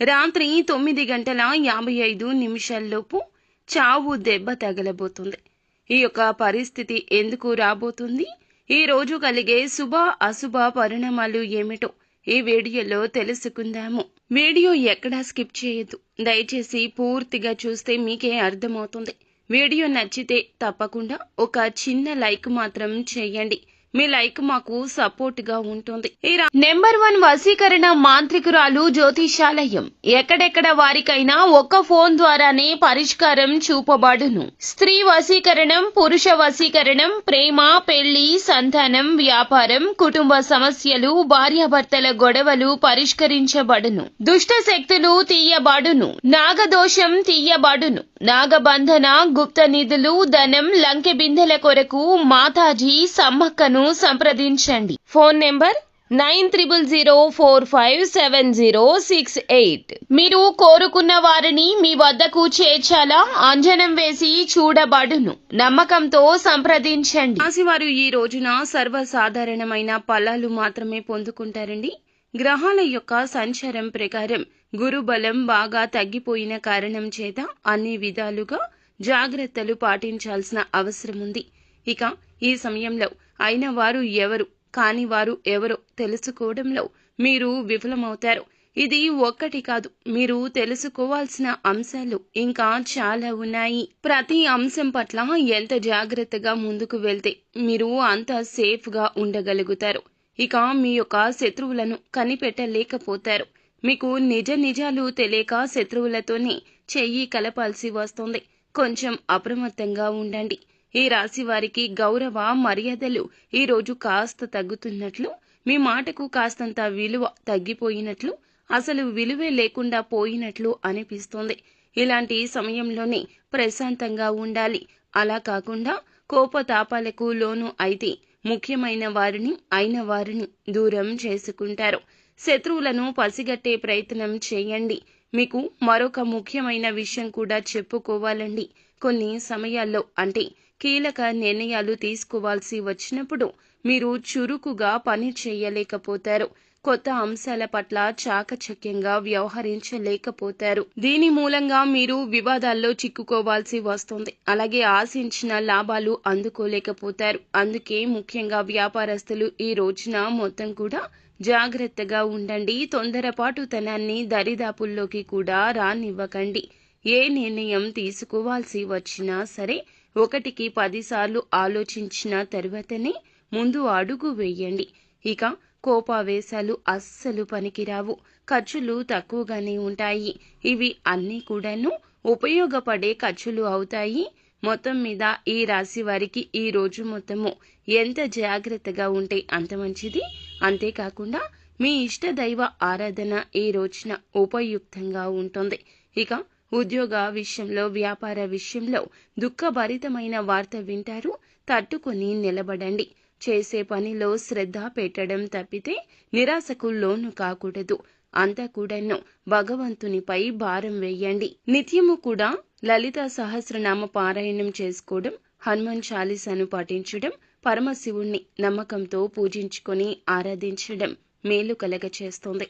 రాత్రి 9:55 చావు దెబ్బ తగలబోతుంది. ఈ యొక్క పరిస్థితి ఎందుకు రాబోతుంది, ఈ రోజు కలిగే శుభ అశుభ పరిణామాలు ఏమిటో ఈ వీడియోలో తెలుసుకుందాము. వీడియో ఎక్కడా స్కిప్ చేయొద్దు. దయచేసి పూర్తిగా చూస్తే మీకే అర్థమవుతుంది. వీడియో నచ్చితే తప్పకుండా ఒక చిన్న లైక్ మాత్రం చేయండి. మీ లైక్ మాకు సపోర్ట్ గా ఉంటుంది. నెంబర్ 1 వశీకరణ మాంత్రికురాలు జ్యోతిషాలయం. ఎక్కడెక్కడ వారికైనా ఒక్క ఫోన్ ద్వారానే పరిష్కారం చూపబడును. స్త్రీ వశీకరణం, పురుష వశీకరణం, ప్రేమ, పెళ్లి, సంతానం, వ్యాపారం, కుటుంబ సమస్యలు, భార్యాభర్తల గొడవలు పరిష్కరించబడును. దుష్ట శక్తులు తీయబడును. నాగదోషం తీయబడును. నాగబంధన, గుప్త నిధులు, ధనం, లంకె బిందెల కొరకు మాతాజీ సమ్మక్కను సంప్రదించండి. Phone number 9000457068. మీరు కోరుకున్న వారిని మీ వద్దకు చేర్చాలా అంజనం వేసి చూడబడును. నమ్మకంతో సంప్రదించండి. రాశివారు ఈ రోజున సర్వసాధారణమైన ఫలాలు మాత్రమే పొందుకుంటారండి. గ్రహాల యొక్క సంచారం ప్రకారం గురుబలం బాగా తగ్గిపోయిన కారణం చేత అన్ని విధాలుగా జాగ్రత్తలు పాటించాల్సిన అవసరం ఉంది. ఇక ఈ సమయంలో అయిన వారు ఎవరు, కాని వారు ఎవరో తెలుసుకోవడంలో మీరు విఫలమవుతారు. ఇది ఒక్కటి కాదు, మీరు తెలుసుకోవాల్సిన అంశాలు ఇంకా చాలా ఉన్నాయి. ప్రతి అంశం పట్ల ఎంత జాగ్రత్తగా ముందుకు వెళ్తే మీరు అంత సేఫ్ గా ఉండగలుగుతారు. ఇక మీ యొక్క శత్రువులను కనిపెట్టలేకపోతారు. మీకు నిజాలు తెలియక శత్రువులతోనే చెయ్యి కలపాల్సి వస్తుంది. కొంచెం అప్రమత్తంగా ఉండండి. ఈ రాశి వారికి గౌరవ మర్యాదలు ఈ రోజు కాస్త తగ్గుతున్నట్లు, మీ మాటకు కాస్తంత విలువ తగ్గిపోయినట్లు, అసలు విలువే లేకుండా పోయినట్లు అనిపిస్తుంది. ఇలాంటి సమయంలోనే ప్రశాంతంగా ఉండాలి. అలా కాకుండా కోపతాపాలకు లోను అయితే ముఖ్యమైన వారిని అయిన వారిని దూరం చేసుకుంటారు. శత్రువులను పసిగట్టే ప్రయత్నం చేయండి. మీకు మరొక ముఖ్యమైన విషయం కూడా చెప్పుకోవాలండి. కొన్ని సమయాల్లో అంటే కీలక నిర్ణయాలు తీసుకోవాల్సి వచ్చినప్పుడు మీరు చురుకుగా పని చేయలేకపోతారు. కొత్త అంశాల పట్ల చాకచక్యంగా వ్యవహరించలేకపోతారు. దీని మూలంగా మీరు వివాదాల్లో చిక్కుకోవాల్సి వస్తుంది. అలాగే ఆశించిన లాభాలు అందుకోలేకపోతారు. అందుకే ముఖ్యంగా వ్యాపారస్తులు ఈ రోజున మొత్తం కూడా జాగ్రత్తగా ఉండండి. తొందరపాటుతనాన్ని దరిదాపుల్లోకి కూడా రానివ్వకండి. ఏ నిర్ణయం తీసుకోవాల్సి వచ్చినా సరే 1కి 10 సార్లు ఆలోచించిన తర్వాతనే ముందు అడుగు వేయండి. ఇక కోపావేశాలు అస్సలు పనికిరావు. ఖర్చులు తక్కువగానే ఉంటాయి. ఇవి అన్నీ కూడాను ఉపయోగపడే ఖర్చులు అవుతాయి. మొత్తం మీద ఈ రాశి వారికి ఈ రోజు మొత్తము ఎంత జాగ్రత్తగా ఉంటే అంత మంచిది. అంతేకాకుండా మీ ఇష్ట దైవ ఆరాధన ఈ రోజున ఉపయుక్తంగా ఉంటుంది. ఇక ఉద్యోగ విషయంలో, వ్యాపార విషయంలో దుఃఖభరితమైన వార్త వింటారు. తట్టుకొని నిలబడండి. చేసే పనిలో శ్రద్ధ పెట్టడం తప్పితే నిరాశకు లోను కాకూడదు. అంతా కూడాను భగవంతునిపై భారం వేయండి. నిత్యము కూడా లలిత సహస్రనామ పారాయణం చేసుకోవడం, హనుమాన్ చాలీసాను పాటించడం, పరమశివుణ్ణి నమ్మకంతో పూజించుకొని ఆరాధించడం మేలు కలగచేస్తుంది.